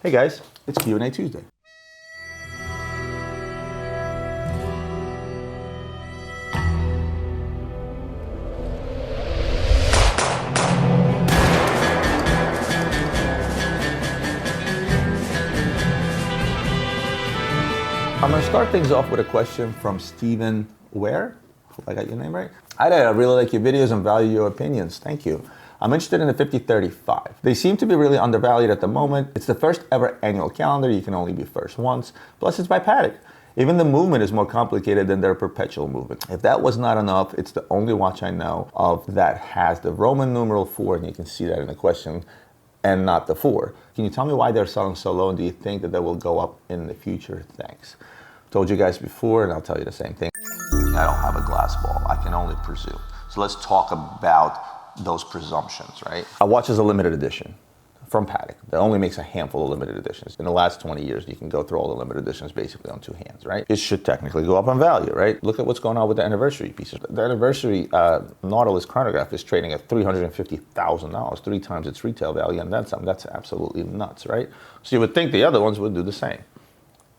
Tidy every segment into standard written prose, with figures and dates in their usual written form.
Hey guys, it's Q&A Tuesday. I'm going to start things off with a question from Stephen Ware. Hope I got your name right. Hi there, I really like your videos and value your opinions. Thank you. I'm interested in the 5035. They seem to be really undervalued at the moment. It's the first ever annual calendar. You can only be first once. Plus it's by Patek. Even the movement is more complicated than their perpetual movement. If that was not enough, it's the only watch I know of that has the Roman numeral 4, and you can see that in the question, and not the 4. Can you tell me why they're selling so low, and do you think that they will go up in the future? Thanks. Told you guys before, and I'll tell you the same thing. I don't have a glass ball. I can only presume. So let's talk about those presumptions, right? A watch is a limited edition from Patek that only makes a handful of limited editions. In the last 20 years, you can go through all the limited editions basically on two hands, right? It should technically go up in value, right? Look at what's going on with the anniversary pieces. The anniversary Nautilus chronograph is trading at $350,000, 3 times its retail value, and then some. That's absolutely nuts, right? So you would think the other ones would do the same.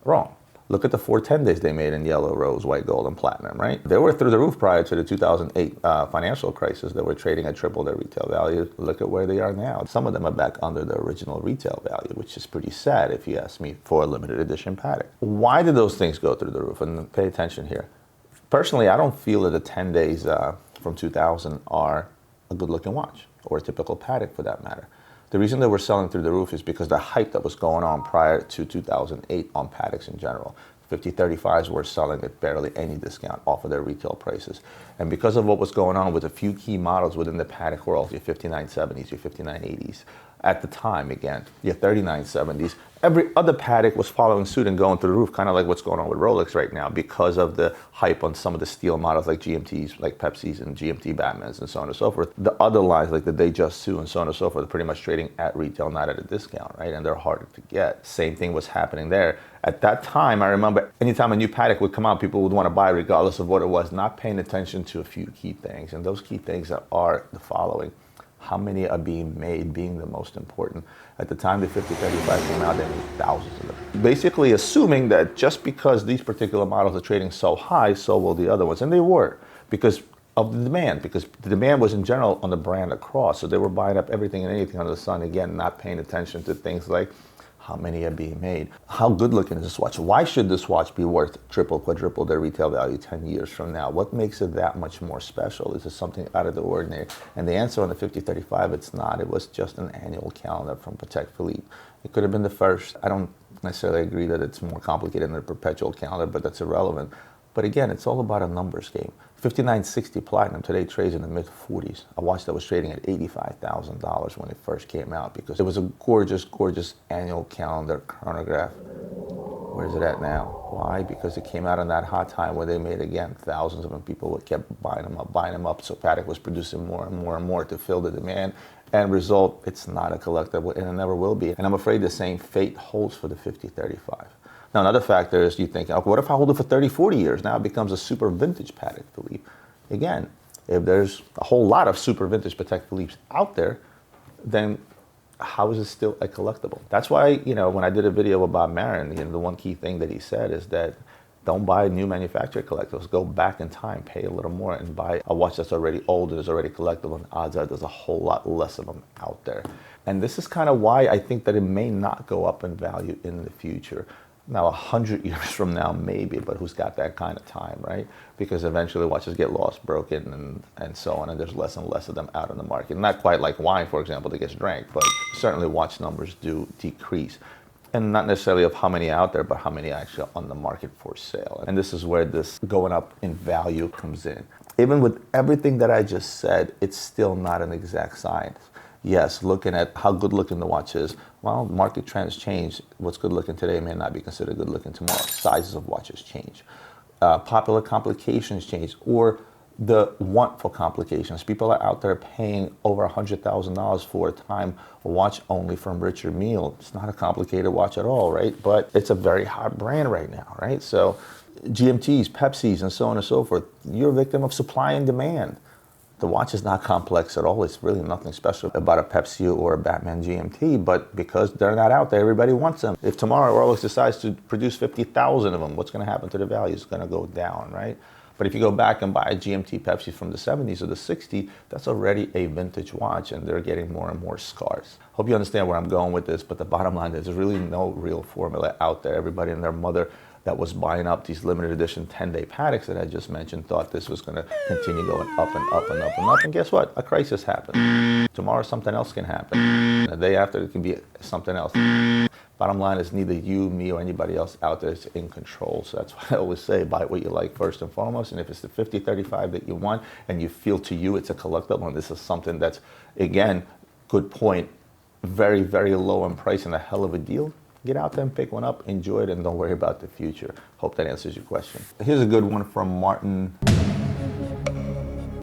Wrong. Look at the 410 days they made in yellow, rose, white, gold, and platinum, right? They were through the roof prior to the 2008 financial crisis. They were trading at triple their retail value. Look at where they are now. Some of them are back under their original retail value, which is pretty sad if you ask me, for a limited edition Patek. Why did those things go through the roof? And pay attention here. Personally, I don't feel that the 10 days from 2000 are a good looking watch, or a typical Patek for that matter. The reason they were selling through the roof is because the hype that was going on prior to 2008 on Pateks in general. 5035s were selling at barely any discount off of their retail prices. And because of what was going on with a few key models within the Patek world, your 5970s, your 5980s, at the time, again, your 3970s, every other Patek was following suit and going through the roof, kind of like what's going on with Rolex right now because of the hype on some of the steel models like GMTs, like Pepsis and GMT Batmans and so on and so forth. The other lines like the Datejust and so on and so forth are pretty much trading at retail, not at a discount, right? And they're harder to get. Same thing was happening there. At that time, I remember anytime a new Patek would come out, people would want to buy regardless of what it was, not paying attention to a few key things. And those key things are the following. How many are being made being the most important. At the time the 5035 came out, they made thousands of them. Basically assuming that just because these particular models are trading so high, so will the other ones. And they were, because of the demand, because the demand was in general on the brand across. So they were buying up everything and anything under the sun, again, not paying attention to things like how many are being made. How good looking is this watch? Why should this watch be worth triple, quadruple their retail value 10 years from now? What makes it that much more special? Is it something out of the ordinary? And the answer on the 5035, it's not. It was just an annual calendar from Patek Philippe. It could have been the first. I don't necessarily agree that it's more complicated than a perpetual calendar, but that's irrelevant. But again, it's all about a numbers game. 5960 Platinum today trades in the mid-40s. A watch that was trading at $85,000 when it first came out because it was a gorgeous, gorgeous annual calendar chronograph. Where's it at now? Why? Because it came out in that hot time where they made, again, thousands of them. People kept buying them up. So Patek was producing more and more and more to fill the demand. End result, it's not a collectible, and it never will be. And I'm afraid the same fate holds for the 5035. Now, another factor is you think, okay, what if I hold it for 30, 40 years? Now it becomes a super vintage Patek Philippe. Again, if there's a whole lot of super vintage Patek Philippe's out there, then how is it still a collectible? That's why, when I did a video about Marin, the one key thing that he said is that don't buy new manufacturer collectibles. Go back in time, pay a little more, and buy a watch that's already old and is already collectible, and odds are there's a whole lot less of them out there. And this is kind of why I think that it may not go up in value in the future. Now, 100 years from now, maybe, but who's got that kind of time, right? Because eventually watches get lost, broken, and so on, and there's less and less of them out in the market. Not quite like wine, for example, that gets drank, but certainly watch numbers do decrease. And not necessarily of how many out there, but how many actually on the market for sale. And this is where this going up in value comes in. Even with everything that I just said, it's still not an exact science. Yes, looking at how good looking the watch is, well, market trends change. What's good looking today may not be considered good looking tomorrow. Sizes of watches change. Popular complications change, or the want for complications. People are out there paying over $100,000 for a time watch only from Richard Mille. It's not a complicated watch at all, right? But it's a very hot brand right now, right? So GMTs, Pepsis, and so on and so forth, you're a victim of supply and demand. The watch is not complex at all. It's really nothing special about a Pepsi or a Batman GMT, but because they're not out there, everybody wants them. If tomorrow Rolex decides to produce 50,000 of them, what's going to happen to the value? It's going to go down, right? But if you go back and buy a GMT Pepsi from the 70s or the 60s, that's already a vintage watch, and they're getting more and more scarce. Hope you understand where I'm going with this, but the bottom line is there's really no real formula out there. Everybody and their mother that was buying up these limited edition 10-day Pateks that I just mentioned thought this was going to continue going up and up and up and up. And guess what? A crisis happened. Tomorrow something else can happen. The day after it can be something else. Bottom line is neither you, me, or anybody else out there is in control. So that's why I always say buy what you like first and foremost. And if it's the 5035 that you want and you feel to you it's a collectible, and this is something that's, again, good point, very, very low in price and a hell of a deal, get out there and pick one up, enjoy it, and don't worry about the future. Hope that answers your question. Here's a good one from Martin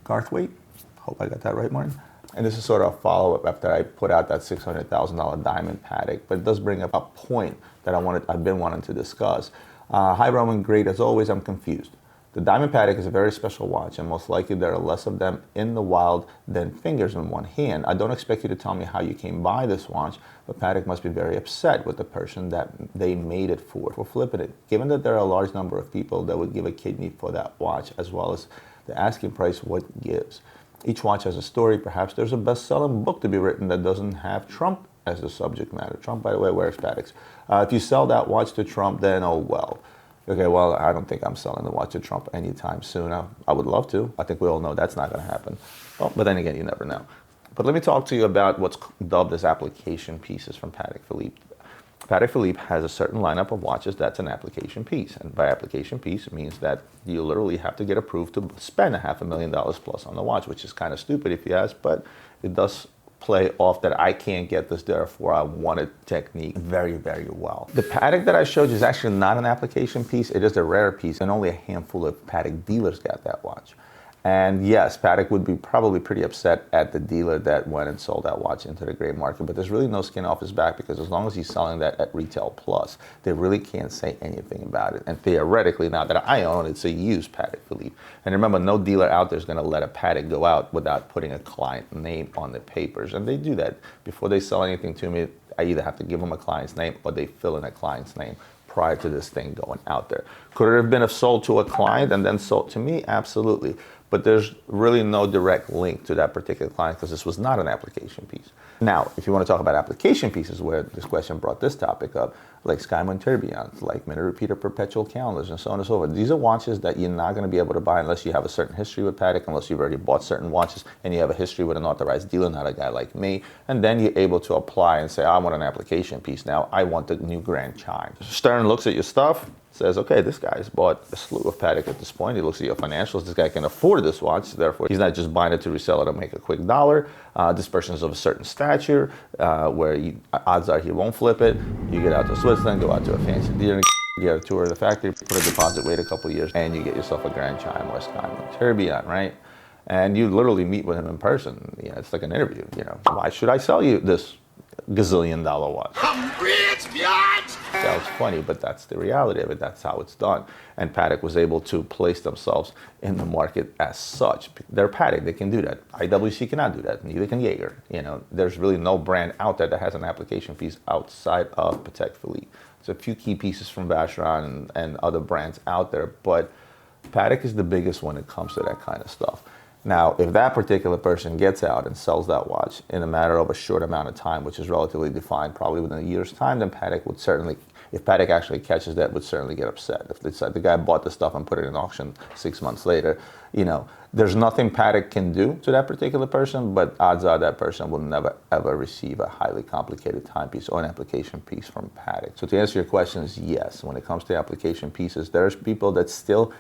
Garthwaite. Hope I got that right, Martin. And this is sort of a follow-up after I put out that $600,000 diamond Patek, but it does bring up a point that I've been wanting to discuss. Hi, Roman, great. As always, I'm confused. The diamond Patek is a very special watch, and most likely there are less of them in the wild than fingers in one hand. I don't expect you to tell me how you came by this watch, but Patek must be very upset with the person that they made it for flipping it. Given that there are a large number of people that would give a kidney for that watch, as well as the asking price, what gives? Each watch has a story. Perhaps there's a best-selling book to be written that doesn't have Trump as the subject matter. Trump, by the way, wears Pateks. If you sell that watch to Trump, then oh well. Okay, well, I don't think I'm selling the watch to Trump anytime soon. I would love to. I think we all know that's not going to happen. Well, but then again, you never know. But let me talk to you about what's dubbed as application pieces from Patek Philippe. Patek Philippe has a certain lineup of watches that's an application piece. And by application piece, it means that you literally have to get approved to spend $500,000 plus on the watch, which is kind of stupid if you ask, but it does play off that I can't get this, therefore I want a technique very, very well. The Patek that I showed you is actually not an application piece. It is a rare piece, and only a handful of Patek dealers got that watch. And yes, Patek would be probably pretty upset at the dealer that went and sold that watch into the gray market, but there's really no skin off his back, because as long as he's selling that at retail plus, they really can't say anything about it. And theoretically, now that I own it, it's a used Patek Philippe. And remember, no dealer out there is going to let a Patek go out without putting a client name on the papers. And they do that. Before they sell anything to me, I either have to give them a client's name or they fill in a client's name prior to this thing going out there. Could it have been sold to a client and then sold to me? Absolutely. But there's really no direct link to that particular client, because this was not an application piece. Now, if you want to talk about application pieces, where this question brought this topic up, like Skyman tourbillons, like minute repeater perpetual calendars, and so on and so forth. These are watches that you're not going to be able to buy unless you have a certain history with Patek, unless you've already bought certain watches and you have a history with an authorized dealer, not a guy like me. And then you're able to apply and say, I want an application piece now. I want the new Grand Chime. Stern looks at your stuff, says, okay, this guy's bought a slew of Patek at this point. He looks at your financials. This guy can afford this watch. Therefore, he's not just buying it to resell it and make a quick dollar. This person is of a certain stature where odds are he won't flip it. You get out to Switzerland, go out to a fancy dealer, get a tour of the factory, put a deposit, wait a couple of years, and you get yourself a Grand Chime or a Skyman tourbillon, right? And you literally meet with him in person. You know, it's like an interview. You know, why should I sell you this gazillion-dollar watch? I'm rich, bitch! Sounds funny, but that's the reality of it. That's how it's done. And Patek was able to place themselves in the market as such. They're Patek, they can do that. IWC cannot do that, neither can Jaeger. You know, there's really no brand out there that has an application piece outside of Patek Philippe. There's a few key pieces from Vacheron and other brands out there, but Patek is the biggest when it comes to that kind of stuff. Now, if that particular person gets out and sells that watch in a matter of a short amount of time, which is relatively defined, probably within a year's time, then Patek would certainly, if Patek actually catches that, would certainly get upset. If it's like the guy bought the stuff and put it in auction 6 months later, you know, there's nothing Patek can do to that particular person, but odds are that person will never, ever receive a highly complicated timepiece or an application piece from Patek. So to answer your question is yes, when it comes to application pieces, there's people that still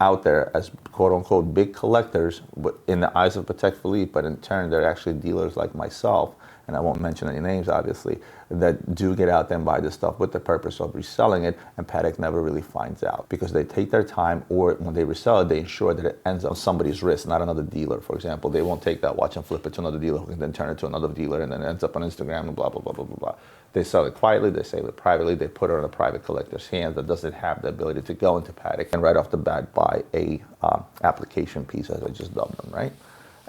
out there as quote-unquote big collectors in the eyes of Patek Philippe, but in turn they're actually dealers like myself, and I won't mention any names obviously, that do get out there and buy this stuff with the purpose of reselling it, and Patek never really finds out because they take their time, or when they resell it, they ensure that it ends on somebody's wrist, not another dealer. For example, they won't take that watch and flip it to another dealer who can then turn it to another dealer, and then it ends up on Instagram and blah, blah, blah, blah, blah, blah. They sell it quietly, they sell it privately, they put it in a private collector's hands that doesn't have the ability to go into Patek and right off the bat buy a application piece, as I just dubbed them, right?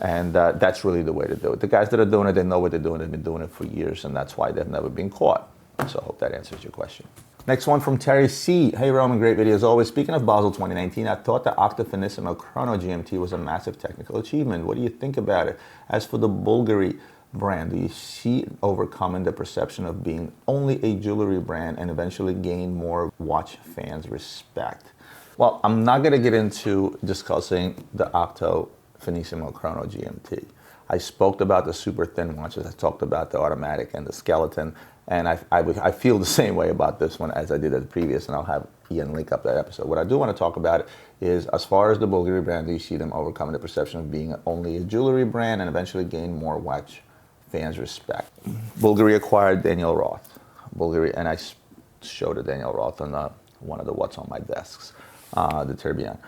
And that's really the way to do it. The guys that are doing it, they know what they're doing. They've been doing it for years, and that's why they've never been caught. So I hope that answers your question. Next one from Terry C. Hey Roman, great video as always. Speaking of Basel 2019, I thought the Octo Finissimo Chrono GMT was a massive technical achievement. What do you think about it? As for the Bulgari brand, do you see it overcoming the perception of being only a jewelry brand and eventually gain more watch fans' respect? Well, I'm not going to get into discussing the Octo Finissimo Chrono GMT. I spoke about the super thin watches. I talked about the automatic and the skeleton. And I feel the same way about this one as I did at the previous, and I'll have Ian link up that episode. What I do want to talk about is, as far as the Bulgari brand, do you see them overcoming the perception of being only a jewelry brand and eventually gain more watch fans' respect? Bulgari acquired Daniel Roth. Bulgari, and I showed a Daniel Roth on one of the what's on my desks, the Tourbillon.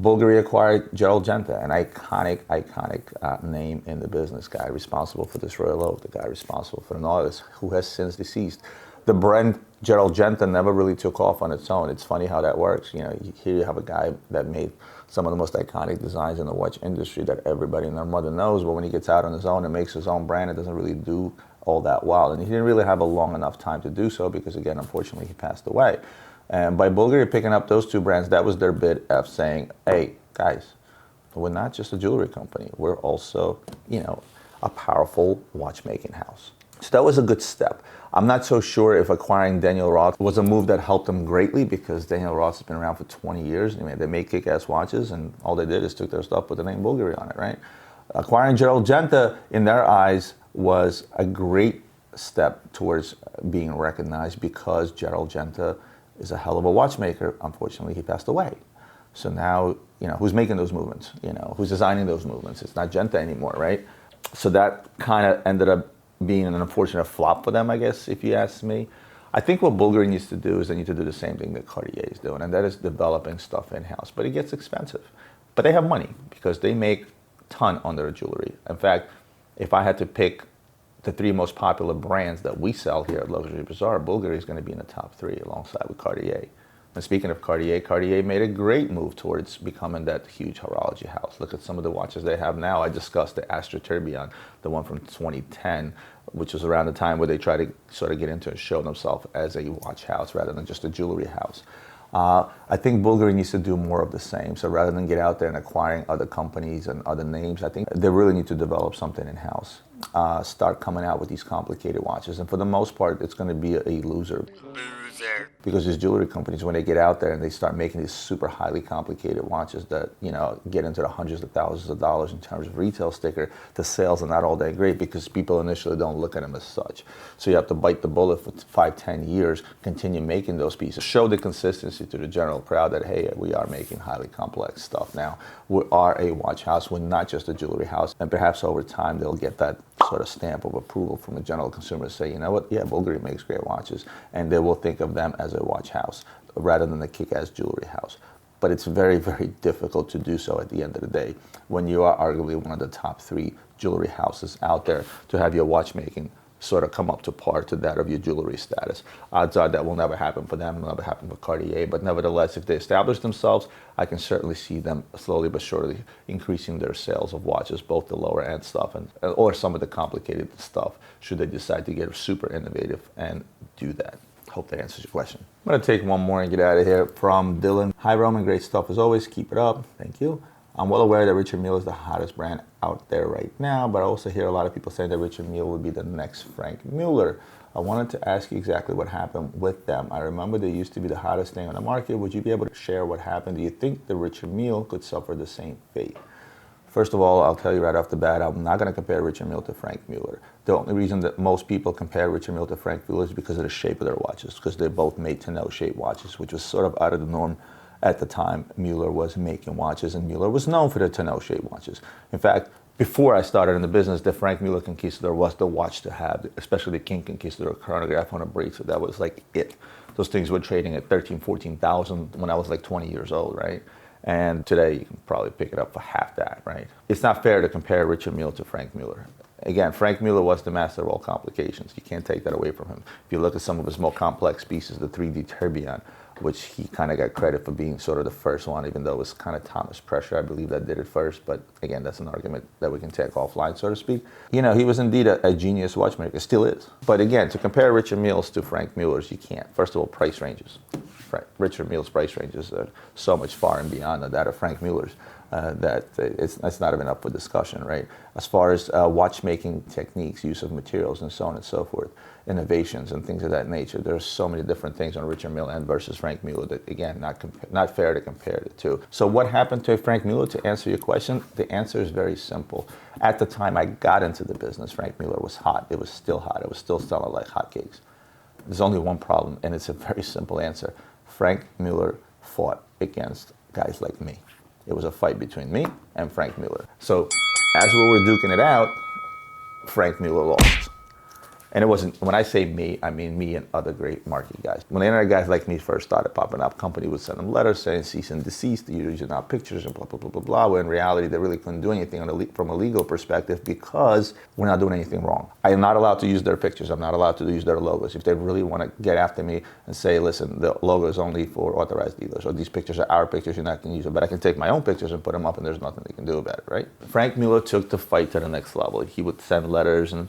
Bulgari acquired Gerald Genta, an iconic name in the business. Guy responsible for this Royal Oak, the guy responsible for the Nautilus, who has since deceased. The brand Gerald Genta never really took off on its own. It's funny how that works. You know, here you have a guy that made some of the most iconic designs in the watch industry that everybody and their mother knows, but when he gets out on his own and makes his own brand, it doesn't really do all that well. And he didn't really have a long enough time to do so because, again, unfortunately, he passed away. And by Bulgari picking up those two brands, that was their bid of saying, hey, guys, we're not just a jewelry company. We're also, you know, a powerful watchmaking house. So that was a good step. I'm not so sure if acquiring Daniel Roth was a move that helped them greatly, because Daniel Roth has been around for 20 years. I mean, they make kick-ass watches, and all they did is took their stuff with the name Bulgari on it, right? Acquiring Gerald Genta, in their eyes, was a great step towards being recognized, because Gerald Genta is a hell of a watchmaker. Unfortunately, he passed away. So now, you know, who's making those movements? You know, who's designing those movements? It's not Genta anymore, right? So that kind of ended up being an unfortunate flop for them, I guess, if you ask me. I think what Bulgari needs to do is they need to do the same thing that Cartier is doing, and that is developing stuff in-house. But it gets expensive. But they have money, because they make a ton on their jewelry. In fact, if I had to pick the three most popular brands that we sell here at Luxury Bazaar, Bulgari is going to be in the top three alongside with Cartier. And speaking of Cartier, Cartier made a great move towards becoming that huge horology house. Look at some of the watches they have now. I discussed the Astra Tourbillon, the one from 2010, which was around the time where they tried to sort of get into and show themselves as a watch house rather than just a jewelry house. I think Bulgari needs to do more of the same. So rather than get out there and acquiring other companies and other names, I think they really need to develop something in-house. Start coming out with these complicated watches. And for the most part, it's going to be a loser. Because these jewelry companies, when they get out there and they start making these super highly complicated watches that, you know, get into the hundreds of thousands of dollars in terms of retail sticker, the sales are not all that great because people initially don't look at them as such. So you have to bite the bullet for 5-10 years, continue making those pieces, show the consistency to the general crowd that, hey, we are making highly complex stuff now. We are a watch house. We're not just a jewelry house. And perhaps over time, they'll get that sort of stamp of approval from the general consumer to say, you know what, yeah, Bulgari makes great watches, and they will think of them as a watch house rather than a kick-ass jewelry house. But it's very, very difficult to do so at the end of the day when you are arguably one of the top 3 jewelry houses out there, to have your watchmaking sort of come up to par to that of your jewelry status. Odds are that will never happen for them, will never happen for Cartier, but nevertheless, if they establish themselves, I can certainly see them slowly but surely increasing their sales of watches, both the lower end stuff or some of the complicated stuff, should they decide to get super innovative and do that. Hope that answers your question. I'm gonna take one more and get out of here from Dylan. Hi Roman, great stuff as always, keep it up, thank you. I'm well aware that Richard Mille is the hottest brand out there right now, but I also hear a lot of people saying that Richard Mille would be the next Franck Muller. I wanted to ask you exactly what happened with them. I remember they used to be the hottest thing on the market. Would you be able to share what happened? Do you think the Richard Mille could suffer the same fate? First of all, I'll tell you right off the bat, I'm not going to compare Richard Mille to Franck Muller. The only reason that most people compare Richard Mille to Franck Muller is because of the shape of their watches, because they both made tonneau shaped watches, which was sort of out of the norm at the time Muller was making watches, and Muller was known for their tonneau shaped watches. In fact, before I started in the business, the Franck Muller Conquistador was the watch to have, especially the King Conquistador chronograph on a bracelet. That was like it. Those things were trading at 13,000, 14,000 when I was like 20 years old, right? And today you can probably pick it up for half that, right? It's not fair to compare Richard Mille to Franck Muller. Again, Franck Muller was the master of all complications. You can't take that away from him. If you look at some of his more complex pieces, the 3D Tourbillon, which he kind of got credit for being sort of the first one, even though it was kind of Thomas Pressure, I believe, that did it first. But again, that's an argument that we can take offline, so to speak. You know, he was indeed a genius watchmaker, still is. But again, to compare Richard Mille's to Franck Muller's, you can't. First of all, price ranges. Richard Mille's price ranges are so much far and beyond that of Franck Muller's that it's not even up for discussion, right? As far as watchmaking techniques, use of materials, and so on and so forth, innovations and things of that nature, there's so many different things on Richard Mille and versus Franck Muller that, again, not fair to compare the two. So what happened to Franck Muller, to answer your question? The answer is very simple. At the time I got into the business, Franck Muller was hot. It was still hot. It was still selling like hotcakes. There's only one problem, and it's a very simple answer. Franck Muller fought against guys like me. It was a fight between me and Franck Muller. So as we were duking it out, Franck Muller lost. And it wasn't, when I say me, I mean me and other great market guys. When the internet guys like me first started popping up, company would send them letters saying cease and desist, you're using our pictures and blah, blah, blah, blah, blah. Where in reality, they really couldn't do anything from a legal perspective because we're not doing anything wrong. I am not allowed to use their pictures. I'm not allowed to use their logos. If they really want to get after me and say, listen, the logo is only for authorized dealers, or these pictures are our pictures, you're not going to use them. But I can take my own pictures and put them up and there's nothing they can do about it, right? Franck Muller took the fight to the next level. He would send letters and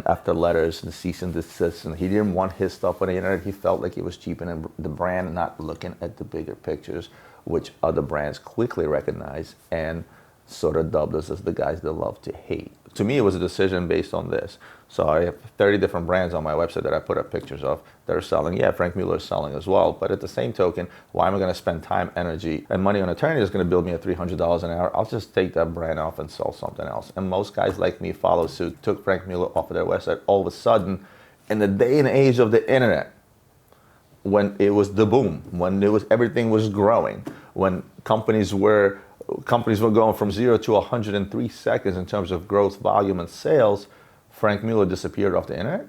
after letters and cease and desist, and he didn't want his stuff on the internet. He felt like he was cheapening the brand, not looking at the bigger pictures, which other brands quickly recognized and sort of dubbed us as the guys they love to hate. To me, it was a decision based on this. So I have 30 different brands on my website that I put up pictures of that are selling. Yeah, Franck Muller is selling as well. But at the same token, why am I going to spend time, energy, and money on an attorney that's going to bill me at $300 an hour? I'll just take that brand off and sell something else. And most guys like me followed suit, took Franck Muller off of their website. All of a sudden, in the day and age of the internet, when it was the boom, when everything was growing, when companies were going from 0 to 100 in 3 seconds in terms of growth, volume, and sales, Franck Muller disappeared off the internet.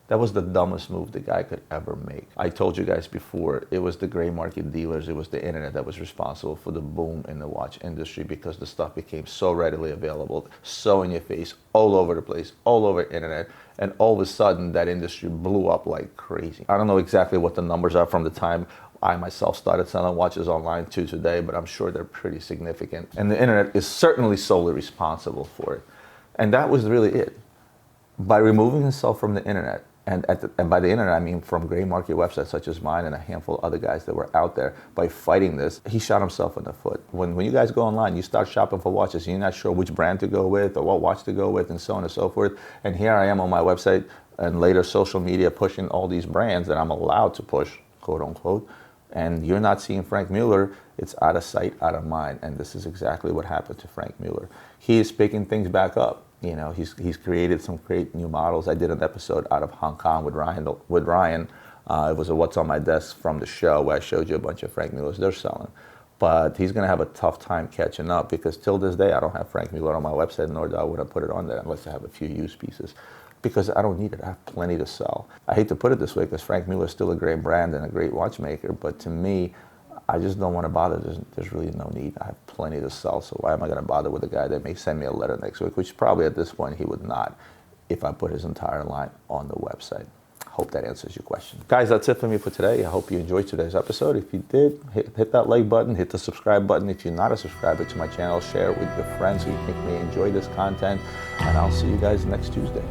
That was the dumbest move the guy could ever make. I told you guys before, it was the gray market dealers, it was the internet that was responsible for the boom in the watch industry because the stuff became so readily available, so in your face, all over the place, all over the internet, and all of a sudden that industry blew up like crazy. I don't know exactly what the numbers are from the time I myself started selling watches online to today, but I'm sure they're pretty significant. And the internet is certainly solely responsible for it. And that was really it. By removing himself from the internet, and by the internet I mean from gray market websites such as mine and a handful of other guys that were out there, by fighting this, he shot himself in the foot. When you guys go online, you start shopping for watches, and you're not sure which brand to go with or what watch to go with and so on and so forth. And here I am on my website and later social media pushing all these brands that I'm allowed to push, quote unquote, and you're not seeing Franck Muller. It's out of sight, out of mind. And this is exactly what happened to Franck Muller. He is picking things back up. You know, he's created some great new models. I did an episode out of Hong Kong with Ryan. It was a What's on My Desk from the show where I showed you a bunch of Franck Mullers they're selling. But he's going to have a tough time catching up because till this day, I don't have Franck Muller on my website, nor do I want to put it on there unless I have a few used pieces. Because I don't need it. I have plenty to sell. I hate to put it this way because Franck Muller is still a great brand and a great watchmaker, but to me, I just don't want to bother. There's really no need. I have plenty to sell, so why am I going to bother with a guy that may send me a letter next week, which probably at this point he would not if I put his entire line on the website. Hope that answers your question. Guys, that's it for me for today. I hope you enjoyed today's episode. If you did, hit that like button, hit the subscribe button. If you're not a subscriber to my channel, share it with your friends who you think may enjoy this content, and I'll see you guys next Tuesday.